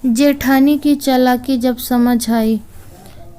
जेठानी की चालाकी जब समझ आई।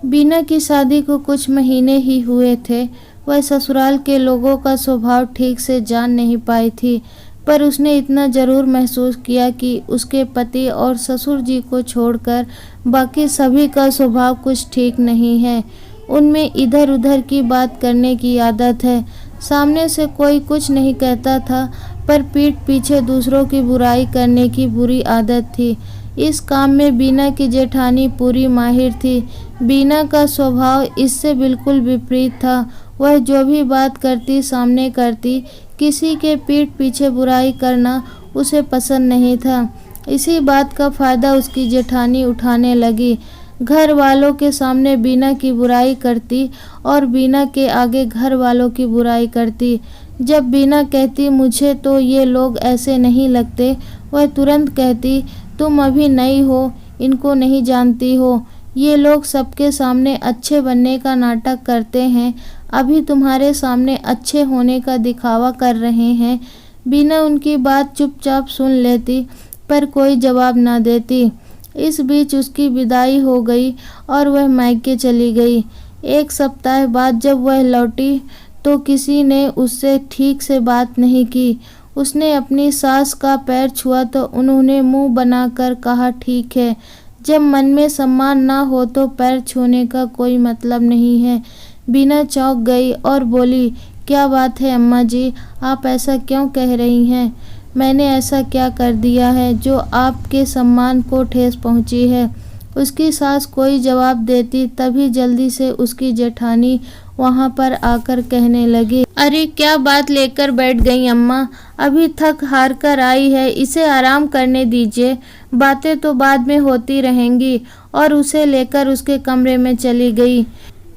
बीना की शादी को कुछ महीने ही हुए थे। वह ससुराल के लोगों का स्वभाव ठीक से जान नहीं पाई थी, पर उसने इतना जरूर महसूस किया कि उसके पति और ससुर जी को छोड़कर बाकी सभी का स्वभाव कुछ ठीक नहीं है। उनमें इधर उधर की बात करने की आदत है। सामने से कोई कुछ नहीं कहता था, पर पीठ पीछे दूसरों की बुराई करने की बुरी आदत थी। इस काम में बीना की जेठानी पूरी माहिर थी। बीना का स्वभाव इससे बिल्कुल विपरीत था। वह जो भी बात करती सामने करती, किसी के पीठ पीछे बुराई करना उसे पसंद नहीं था। इसी बात का फायदा उसकी जेठानी उठाने लगी। घर वालों के सामने बीना की बुराई करती और बीना के आगे घर वालों की बुराई करती। जब बीना कहती मुझे तो ये लोग ऐसे नहीं लगते, वह तुरंत कहती तुम अभी नई हो, इनको नहीं जानती हो। ये लोग सबके सामने अच्छे बनने का नाटक करते हैं, अभी तुम्हारे सामने अच्छे होने का दिखावा कर रहे हैं। बीना उनकी बात चुपचाप सुन लेती, पर कोई जवाब ना देती। इस बीच उसकी विदाई हो गई और वह मायके चली गई। एक सप्ताह बाद जब वह लौटी तो किसी ने उससे ठीक से बात नहीं की। उसने अपनी सास का पैर छुआ तो उन्होंने मुंह बनाकर कहा ठीक है। जब मन में सम्मान ना हो तो पैर छूने का कोई मतलब नहीं है। बीना चौंक गई और बोली क्या बात है अम्मा जी, आप ऐसा क्यों कह रही हैं? मैंने ऐसा क्या कर दिया है जो आपके सम्मान को ठेस पहुंची है? उसकी सास कोई जवाब देती तभी जल्दी से उसकी जेठानी वहां पर आकर कहने लगी, अरे क्या बात लेकर बैठ गई अम्मा, अभी थक हार कर आई है, इसे आराम करने दीजिए, बातें तो बाद में होती रहेंगी। और उसे लेकर उसके कमरे में चली गई।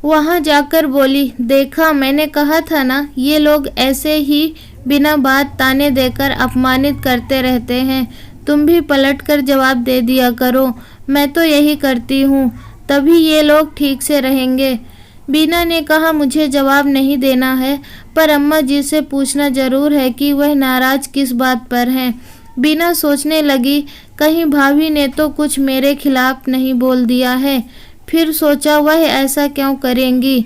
वहां जाकर बोली, देखा मैंने कहा था ना, ये लोग ऐसे ही बिना बात ताने देकर अपमानित करते रहते हैं। तुम भी पलट कर जवाब दे दिया करो, मैं तो यही करती हूँ, तभी ये लोग ठीक से रहेंगे। बीना ने कहा मुझे जवाब नहीं देना है, पर अम्मा जी से पूछना जरूर है कि वह नाराज किस बात पर हैं। बीना सोचने लगी कहीं भाभी ने तो कुछ मेरे खिलाफ नहीं बोल दिया है। फिर सोचा वह ऐसा क्यों करेंगी,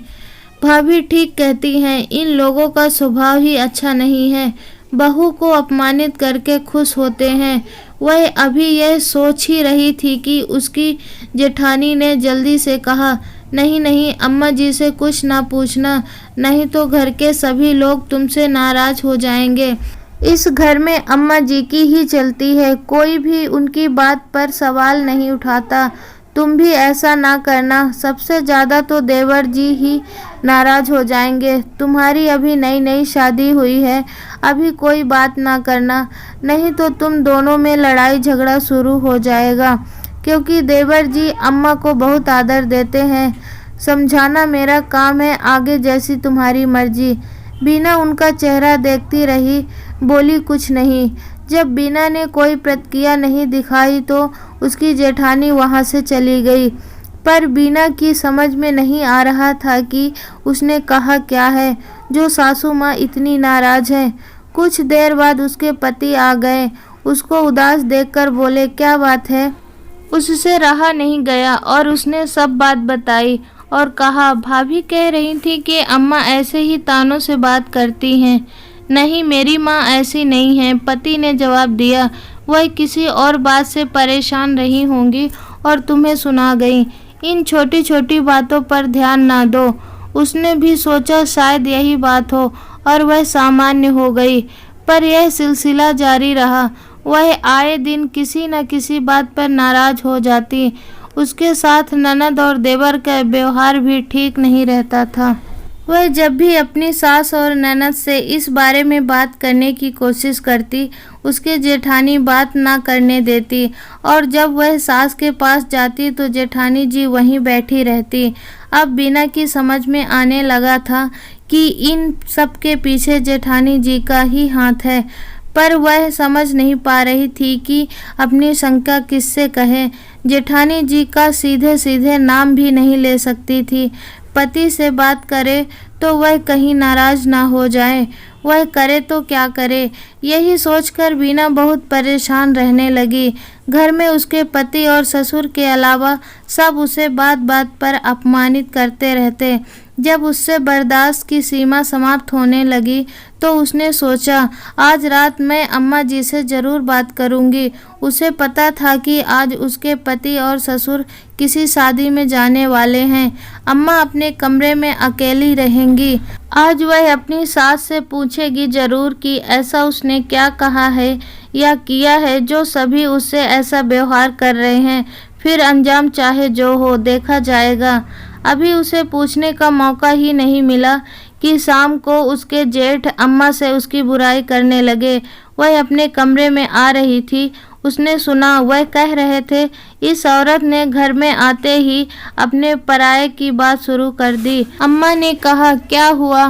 भाभी ठीक कहती हैं, इन लोगों का स्वभाव ही अच्छा नहीं है, बहू को अपमानित करके खुश होते हैं। वह अभी यह सोच ही रही थी कि उसकी जेठानी ने जल्दी से कहा, नहीं नहीं अम्मा जी से कुछ ना पूछना, नहीं तो घर के सभी लोग तुमसे नाराज हो जाएंगे। इस घर में अम्मा जी की ही चलती है, कोई भी उनकी बात पर सवाल नहीं उठाता। तुम भी ऐसा ना करना, सबसे ज़्यादा तो देवर जी ही नाराज हो जाएंगे। तुम्हारी अभी नई नई शादी हुई है, अभी कोई बात ना करना, नहीं तो तुम दोनों में लड़ाई झगड़ा शुरू हो जाएगा। क्योंकि देवर जी अम्मा को बहुत आदर देते हैं। समझाना मेरा काम है, आगे जैसी तुम्हारी मर्जी। बीना उनका चेहरा देखती रही, बोली कुछ नहीं। जब बीना ने कोई प्रतिक्रिया नहीं दिखाई तो उसकी जेठानी वहां से चली गई। पर बीना की समझ में नहीं आ रहा था कि उसने कहा क्या है जो सासू माँ इतनी नाराज है। कुछ देर बाद उसके पति आ गए। उसको उदास देखकर बोले क्या बात है? उससे रहा नहीं गया और उसने सब बात बताई और कहा भाभी कह रही थी कि अम्मा ऐसे ही तानों से बात करती हैं। नहीं मेरी माँ ऐसी नहीं है, पति ने जवाब दिया। वह किसी और बात से परेशान रही होंगी और तुम्हें सुना गई। इन छोटी छोटी बातों पर ध्यान ना दो। उसने भी सोचा शायद यही बात हो और वह सामान्य हो गई, पर यह सिलसिला जारी रहा। वह आए दिन किसी न किसी बात पर नाराज हो जाती। उसके साथ ननद और देवर का व्यवहार भी ठीक नहीं रहता था। वह जब भी अपनी सास और ननद से इस बारे में बात करने की कोशिश करती, उसके जेठानी बात ना करने देती, और जब वह सास के पास जाती तो जेठानी जी वहीं बैठी रहती। अब बीना की समझ में आने लगा था कि इन सब के पीछे जेठानी जी का ही हाथ है, पर वह समझ नहीं पा रही थी कि अपनी शंका किससे कहे। जेठानी जी का सीधे सीधे नाम भी नहीं ले सकती थी। पति से बात करे तो वह कहीं नाराज ना हो जाए, वह करे तो क्या करे, यही सोचकर बीना बहुत परेशान रहने लगी। घर में उसके पति और ससुर के अलावा सब उसे बात बात पर अपमानित करते रहते। जब उससे बर्दाश्त की सीमा समाप्त होने लगी तो उसने सोचा, आज रात मैं अम्मा जी से ज़रूर बात करूंगी। उसे पता था कि आज उसके पति और ससुर किसी शादी में जाने वाले हैं। अम्मा अपने कमरे में अकेली रहेंगी। आज वह अपनी सास से पूछेगी ज़रूर कि ऐसा उसने क्या कहा है या किया है जो सभी उससे ऐसा व्यवहार कर रहे हैं। फिर अंजाम चाहे जो हो, देखा जाएगा। अभी उसे पूछने का मौका ही नहीं मिला कि शाम को उसके जेठ अम्मा से उसकी बुराई करने लगे। वह अपने कमरे में आ रही थी, उसने सुना वह कह रहे थे, इस औरत ने घर में आते ही अपने पराये की बात शुरू कर दी। अम्मा ने कहा, क्या हुआ,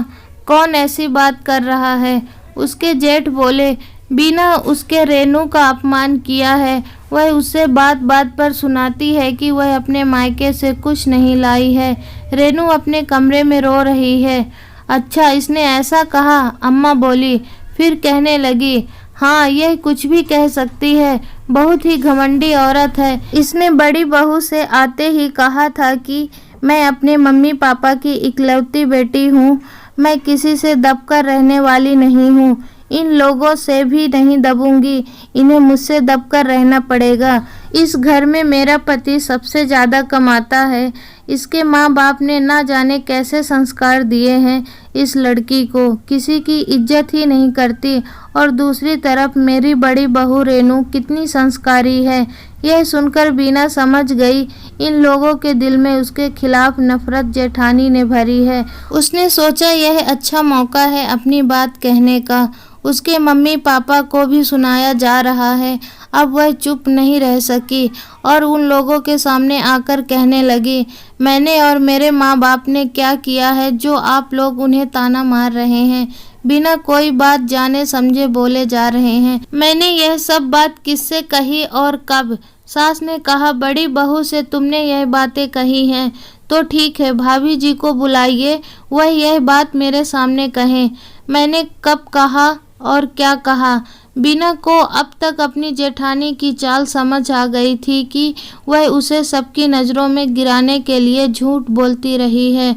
कौन ऐसी बात कर रहा है? उसके जेठ बोले, बीना उसके रेनू का अपमान किया है। वह उससे बात बात पर सुनाती है कि वह अपने मायके से कुछ नहीं लाई है। रेनू अपने कमरे में रो रही है। अच्छा, इसने ऐसा कहा? अम्मा बोली। फिर कहने लगी, हाँ, यह कुछ भी कह सकती है, बहुत ही घमंडी औरत है। इसने बड़ी बहू से आते ही कहा था कि मैं अपने मम्मी पापा की इकलौती बेटी हूँ, मैं किसी से दबकर रहने वाली नहीं हूँ। इन लोगों से भी नहीं दबूंगी, इन्हें मुझसे दबकर रहना पड़ेगा। इस घर में मेरा पति सबसे ज़्यादा कमाता है। इसके माँ बाप ने ना जाने कैसे संस्कार दिए हैं इस लड़की को, किसी की इज्जत ही नहीं करती। और दूसरी तरफ मेरी बड़ी बहू रेनू कितनी संस्कारी है। यह सुनकर बीना समझ गई इन लोगों के दिल में उसके खिलाफ नफरत जेठानी ने भरी है। उसने सोचा यह अच्छा मौका है अपनी बात कहने का। उसके मम्मी पापा को भी सुनाया जा रहा है। अब वह चुप नहीं रह सकी और उन लोगों के सामने आकर कहने लगी, मैंने और मेरे माँ बाप ने क्या किया है जो आप लोग उन्हें ताना मार रहे हैं, बिना कोई बात जाने समझे बोले जा रहे हैं। मैंने यह सब बात किससे कही और कब? सास ने कहा, बड़ी बहू से तुमने यह बातें कही हैं तो ठीक है, भाभी जी को बुलाइए, वह यह बात मेरे सामने कहें। मैंने कब कहा और क्या कहा? बीना को अब तक अपनी जेठानी की चाल समझ आ गई थी कि वह उसे सबकी नज़रों में गिराने के लिए झूठ बोलती रही है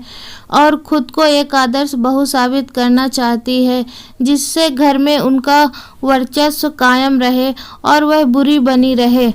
और खुद को एक आदर्श बहू साबित करना चाहती है, जिससे घर में उनका वर्चस्व कायम रहे और वह बुरी बनी रहे।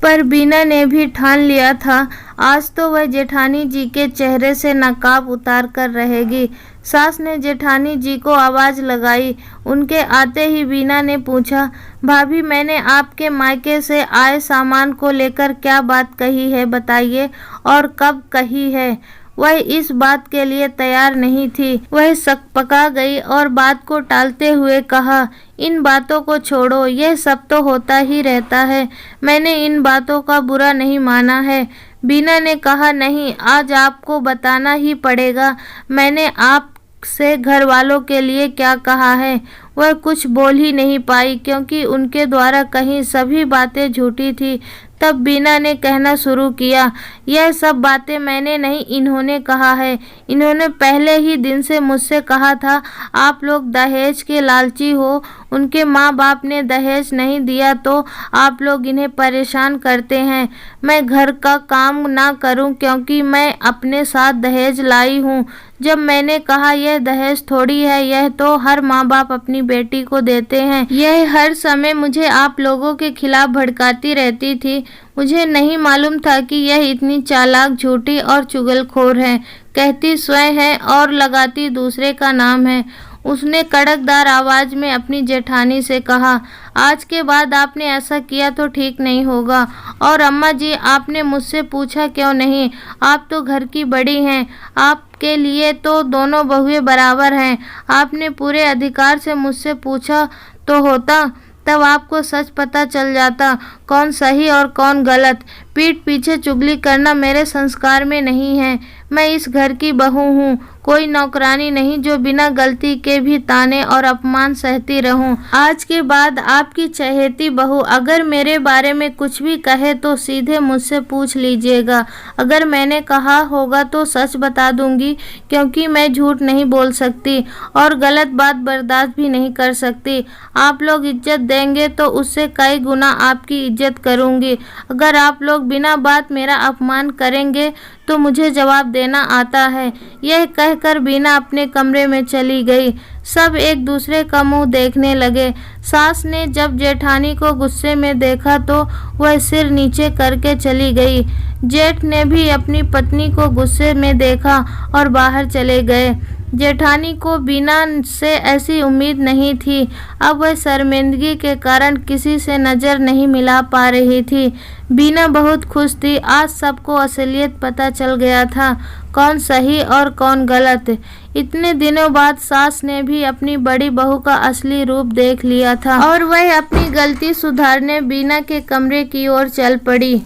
पर बीना ने भी ठान लिया था, आज तो वह जेठानी जी के चेहरे से नकाब उतार कर रहेगी। सास ने जेठानी जी को आवाज़ लगाई। उनके आते ही बीना ने पूछा, भाभी, मैंने आपके मायके से आए सामान को लेकर क्या बात कही है, बताइए, और कब कही है? वह इस बात के लिए तैयार नहीं थी। वह सकपका गई और बात को टालते हुए कहा, इन बातों को छोड़ो, यह सब तो होता ही रहता है, मैंने इन बातों का बुरा नहीं माना है। बीना ने कहा, नहीं, आज आपको बताना ही पड़ेगा, मैंने आपसे घर वालों के लिए क्या कहा है। वह कुछ बोल ही नहीं पाई क्योंकि उनके द्वारा कही सभी बातें झूठी थी। तब बीना ने कहना शुरू किया, यह सब बातें मैंने नहीं, इन्होंने कहा है। इन्होंने पहले ही दिन से मुझसे कहा था, आप लोग दहेज के लालची हो, उनके माँ बाप ने दहेज नहीं दिया तो आप लोग इन्हें परेशान करते हैं। मैं घर का काम ना करूं क्योंकि मैं अपने साथ दहेज लाई हूं। जब मैंने कहा यह दहेज थोड़ी है, यह तो हर माँ बाप अपनी बेटी को देते हैं। यह हर समय मुझे आप लोगों के खिलाफ भड़काती रहती थी। मुझे नहीं मालूम था कि यह इतनी चालाक, झूठी और चुगलखोर है। कहती स्वयं है और लगाती दूसरे का नाम है। उसने कड़कदार आवाज में अपनी जेठानी से कहा, आज के बाद आपने ऐसा किया तो ठीक नहीं होगा। और अम्मा जी, आपने मुझसे पूछा क्यों नहीं? आप तो घर की बड़ी हैं, आपके लिए तो दोनों बहुएं बराबर हैं। आपने पूरे अधिकार से मुझसे पूछा तो होता, तब आपको सच पता चल जाता, कौन सही और कौन गलत। पीठ पीछे चुगली करना मेरे संस्कार में नहीं है। मैं इस घर की बहू हूँ, कोई नौकरानी नहीं जो बिना गलती के भी ताने और अपमान सहती रहूं। आज के बाद आपकी चहेती बहू अगर मेरे बारे में कुछ भी कहे तो सीधे मुझसे पूछ लीजिएगा। अगर मैंने कहा होगा तो सच बता दूंगी, क्योंकि मैं झूठ नहीं बोल सकती और गलत बात बर्दाश्त भी नहीं कर सकती। आप लोग इज्जत देंगे तो उससे कई गुना आपकी इज्जत करूंगी। अगर आप लोग बिना बात मेरा अपमान करेंगे तो मुझे जवाब देना आता है। यह कहकर बीना अपने कमरे में चली गई। सब एक दूसरे का मुंह देखने लगे। सास ने जब जेठानी को गुस्से में देखा तो वह सिर नीचे करके चली गई। जेठ ने भी अपनी पत्नी को गुस्से में देखा और बाहर चले गए। जेठानी को बीना से ऐसी उम्मीद नहीं थी। अब वह शर्मिंदगी के कारण किसी से नज़र नहीं मिला पा रही थी। बीना बहुत खुश थी। आज सबको असलियत पता चल गया था, कौन सही और कौन गलत। इतने दिनों बाद सास ने भी अपनी बड़ी बहू का असली रूप देख लिया था और वह अपनी गलती सुधारने बीना के कमरे की ओर चल पड़ी।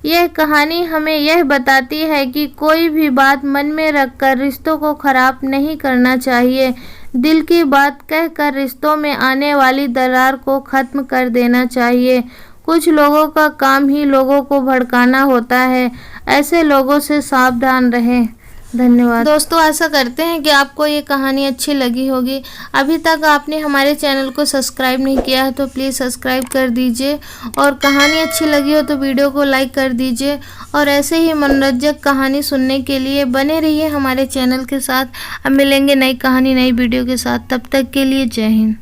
यह कहानी हमें यह बताती है कि कोई भी बात मन में रखकर रिश्तों को खराब नहीं करना चाहिए। दिल की बात कहकर रिश्तों में आने वाली दरार को ख़त्म कर देना चाहिए। कुछ लोगों का काम ही लोगों को भड़काना होता है। ऐसे लोगों से सावधान रहें। धन्यवाद दोस्तों, आशा करते हैं कि आपको ये कहानी अच्छी लगी होगी। अभी तक आपने हमारे चैनल को सब्सक्राइब नहीं किया है तो प्लीज़ सब्सक्राइब कर दीजिए और कहानी अच्छी लगी हो तो वीडियो को लाइक कर दीजिए। और ऐसे ही मनोरंजक कहानी सुनने के लिए बने रहिए हमारे चैनल के साथ। अब मिलेंगे नई कहानी नई वीडियो के साथ। तब तक के लिए जय हिंद।